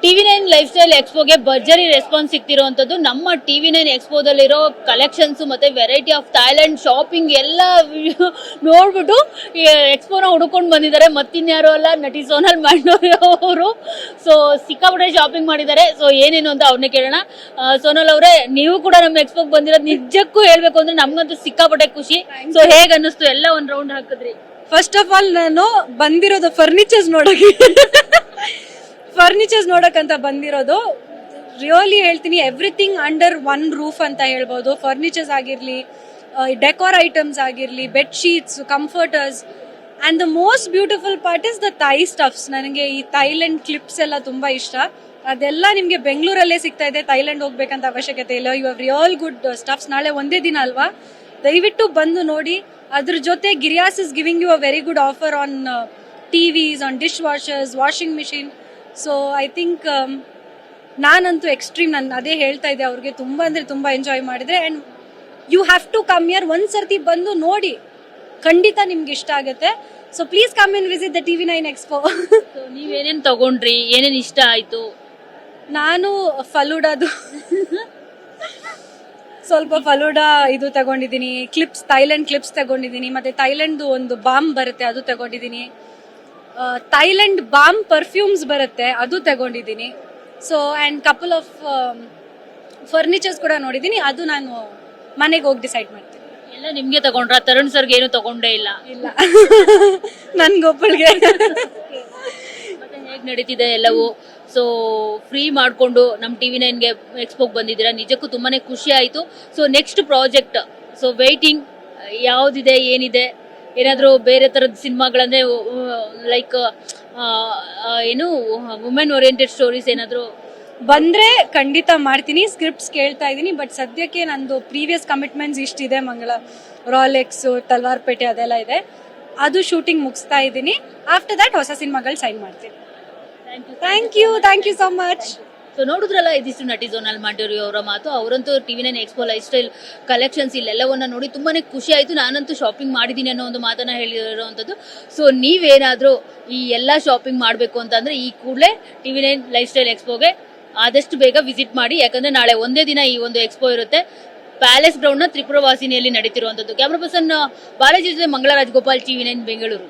TV9 life style ಎಕ್ಸ್ಪೋಗೆ ಭರ್ಜರಿ response ಸಿಗ್ತಿರುವಂತದ್ದು. ನಮ್ಮ TV9 ಎಕ್ಸ್ಪೋದಲ್ಲಿರೋ collections ಮತ್ತೆ ವೆರೈಟಿ ಆಫ್ ಥೈಲ್ಯಾಂಡ್ ಶಾಪಿಂಗ್ ಎಲ್ಲ ನೋಡ್ಬಿಟ್ಟು ಎಕ್ಸ್ಪೋನ ಹುಡ್ಕೊಂಡು ಬಂದಿದ್ದಾರೆ. ಮತ್ತಿನ್ಯಾರು ಅಲ್ಲ, ನಟಿ ಸೋನಲ್ ಮಂಡೋರಿ ಅವರು. ಸೊ ಸಿಕ್ಕಾಪಟ್ಟೆ ಶಾಪಿಂಗ್ ಮಾಡಿದ್ದಾರೆ. ಸೊ ಏನೇನು ಅಂತ ಅವ್ರನ್ನೇ ಕೇಳೋಣ. ಸೋನಲ್ ಅವರೇ, ನೀವು ಕೂಡ ನಮ್ಮ ಎಕ್ಸ್ಪೋಗೆ ಬಂದಿರೋದು ನಿಜಕ್ಕೂ ಹೇಳ್ಬೇಕು ಅಂದ್ರೆ ನಮ್ಗಂತೂ ಸಿಕ್ಕಾಪಟ್ಟೆ ಖುಷಿ. ಸೊ ಹೇಗ್ ಅನ್ನಿಸ್ತು? ಎಲ್ಲ ಒಂದ್ ರೌಂಡ್ ಹಾಕಿದ್ರಿ. ಫಸ್ಟ್ ಆಫ್ ಆಲ್ ನಾನು ಬಂದಿರೋದು ಫರ್ನಿಚರ್ಸ್ ನೋಡಕ್ಕಂತ ಬಂದಿರೋದು. ರಿಯಲಿ ಹೇಳ್ತೀನಿ, ಎವ್ರಿಥಿಂಗ್ ಅಂಡರ್ ಒನ್ ರೂಫ್ ಅಂತ ಹೇಳ್ಬೋದು. ಫರ್ನಿಚರ್ಸ್ ಆಗಿರ್ಲಿ, ಡೆಕೋರ್ ಐಟಮ್ಸ್ ಆಗಿರ್ಲಿ, bed sheets, comforters, and the most beautiful part is the Thai stuffs. ನನಗೆ ಈ ಥೈಲ್ಯಾಂಡ್ ಕ್ಲಿಪ್ಸ್ ಎಲ್ಲ ತುಂಬಾ ಇಷ್ಟ. ಅದೆಲ್ಲ ನಿಮ್ಗೆ ಬೆಂಗಳೂರಲ್ಲೇ ಸಿಗ್ತಾ ಇದೆ. ಥೈಲ್ಯಾಂಡ್ ಹೋಗ್ಬೇಕಂತ ಅವಶ್ಯಕತೆ ಇಲ್ಲ. You have real good stuffs. ನಾಳೆ ಒಂದೇ ದಿನ ಅಲ್ವಾ, ದಯವಿಟ್ಟು ಬಂದು ನೋಡಿ. ಅದ್ರ ಜೊತೆ Girias is giving you a very good offer on TVs, on dish washers, washing machine. So I think ನಾನಂತೂ ಎಕ್ಸ್ಟ್ರೀಮ್, ನಾನು ಅದೇ ಹೇಳ್ತಾ ಇದ್ದೆ ಅವ್ರಿಗೆ, ತುಂಬಾ ಅಂದ್ರೆ ತುಂಬಾ ಎಂಜಾಯ್ ಮಾಡಿದ್ರೆ. And you have to come here. ಒಂದ್ಸರ್ತಿ ಬಂದು ನೋಡಿ, ಖಂಡಿತ ನಿಮ್ಗೆ ಇಷ್ಟ ಆಗುತ್ತೆ. So please come and visit the TV9 expo. ನೀವೇನೇನ್ ತಗೊಂಡ್ರಿ? ಏನೇನ್ ಇಷ್ಟ ಆಯ್ತು? ನಾನು ಫಲೂಡಾದು ಸ್ವಲ್ಪ ಫಲೂಡಾ ಇದು ತಗೊಂಡಿದ್ದೀನಿ. ಕ್ಲಿಪ್ಸ್, ಥೈಲ್ಯಾಂಡ್ ಕ್ಲಿಪ್ಸ್ ತಗೊಂಡಿದ್ದೀನಿ. ಮತ್ತೆ ಥೈಲ್ಯಾಂಡ್ ಒಂದು ಬಾಮ್ ಬರುತ್ತೆ, ಅದು ತಗೊಂಡಿದ್ದೀನಿ. ಥೈಲ್ಯಾಂಡ್ ಬಾಮ್ ಪರ್ಫ್ಯೂಮ್ಸ್ ಬರುತ್ತೆ, ಅದು ತಗೊಂಡಿದ್ದೀನಿ. So and couple of furnitures ಕೂಡ ನೋಡಿದ್ದೀನಿ. ಅದು ನಾನು ಮನೆಗೆ ಹೋಗಿ ಡಿಸೈಡ್ ಮಾಡ್ತೀನಿ. ಎಲ್ಲ ನಿಮ್ಗೆ ತಗೊಂಡ್ರ? ತರುಣ್ ಸರ್ಗೆ ಏನು ತಗೊಂಡೇ ಇಲ್ಲ? ಇಲ್ಲ, ನನ್ಗೊಬ್ಬಳಿಗೆ. ಮತ್ತೆ ಹೇಗ್ ನಡೀತಿದೆ ಎಲ್ಲವೂ? ಸೊ ಫ್ರೀ ಮಾಡ್ಕೊಂಡು ನಮ್ಮ TV9ಗೆ ಎಕ್ಸ್ಪೋಗೆ ಬಂದಿದ್ದೀರಾ, ನಿಜಕ್ಕೂ ತುಂಬಾನೇ ಖುಷಿ ಆಯ್ತು. So next project, so waiting ಯಾವ್ದಿದೆ, ಏನಿದೆ? ಏನಾದ್ರು ಬೇರೆ ತರದ ಸಿನಿಮಾಗಳಂದ್ರೆ ಲೈಕ್ ಏನು ವುಮೆನ್ ಓರಿಯೆಂಟೆಡ್ ಸ್ಟೋರೀಸ್ ಏನಾದ್ರು ಬಂದ್ರೆ ಖಂಡಿತ ಮಾಡ್ತೀನಿ. ಸ್ಕ್ರಿಪ್ಟ್ಸ್ ಕೇಳ್ತಾ ಇದ್ದೀನಿ. ಬಟ್ ಸದ್ಯಕ್ಕೆ ನಂದು ಪ್ರೀವಿಯಸ್ ಕಮಿಟ್ಮೆಂಟ್ಸ್ ಇಷ್ಟಿದೆ. ರಾಲೆಕ್ಸ್, ತಲ್ವಾರ್ಪೇಟೆ ಅದೆಲ್ಲ ಇದೆ. ಅದು ಶೂಟಿಂಗ್ ಮುಗಿಸ್ತಾ ಇದ್ದೀನಿ. ಆಫ್ಟರ್ ದಟ್ ಹೊಸ ಸಿನಿಮಾಗಳು ಸೈನ್ ಮಾಡ್ತೀನಿ. Thank you so much. So ನೋಡಿದ್ರಲ್ಲ, ಇದಿಷ್ಟು ನಟಿ ಸೋನಲ್ ಮಂಡೋರಿ ಅವರ ಮಾತು. ಅವರಂತೂ TV9 expo life style collections ಇಲ್ಲೆಲ್ಲವನ್ನ ನೋಡಿ ತುಂಬಾನೇ ಖುಷಿ ಆಯ್ತು. ನಾನಂತೂ ಶಾಪಿಂಗ್ ಮಾಡಿದ್ದೀನಿ ಅನ್ನೋ ಒಂದು ಮಾತನ್ನ ಹೇಳಿರುವಂತದ್ದು. ಸೊ ನೀವೇನಾದ್ರೂ ಈ ಎಲ್ಲಾ ಶಾಪಿಂಗ್ ಮಾಡ್ಬೇಕು ಅಂತಂದ್ರೆ ಈ ಕೂಡಲೇ TV9 ಲೈಫ್ ಸ್ಟೈಲ್ ಎಕ್ಸ್ಪೋಗೆ ಆದಷ್ಟು ಬೇಗ ವಿಸಿಟ್ ಮಾಡಿ. ಯಾಕಂದ್ರೆ ನಾಳೆ ಒಂದೇ ದಿನ ಈ ಒಂದು ಎಕ್ಸ್ಪೋ ಇರುತ್ತೆ. ಪ್ಯಾಲೇಸ್ ಗ್ರೌಂಡ್ ನ ತ್ರಿಪುರ ವಾಸಿನಿಯಲ್ಲಿ ನಡೀತಿರುವಂತದ್ದು. ಕ್ಯಾಮ್ರಾ ಪರ್ಸನ್ ಬಾಲಾಜಿ ಜೊತೆ ಮಂಗಳ ರಾಜಗೋಪಾಲ್, TV9 ಬೆಂಗಳೂರು.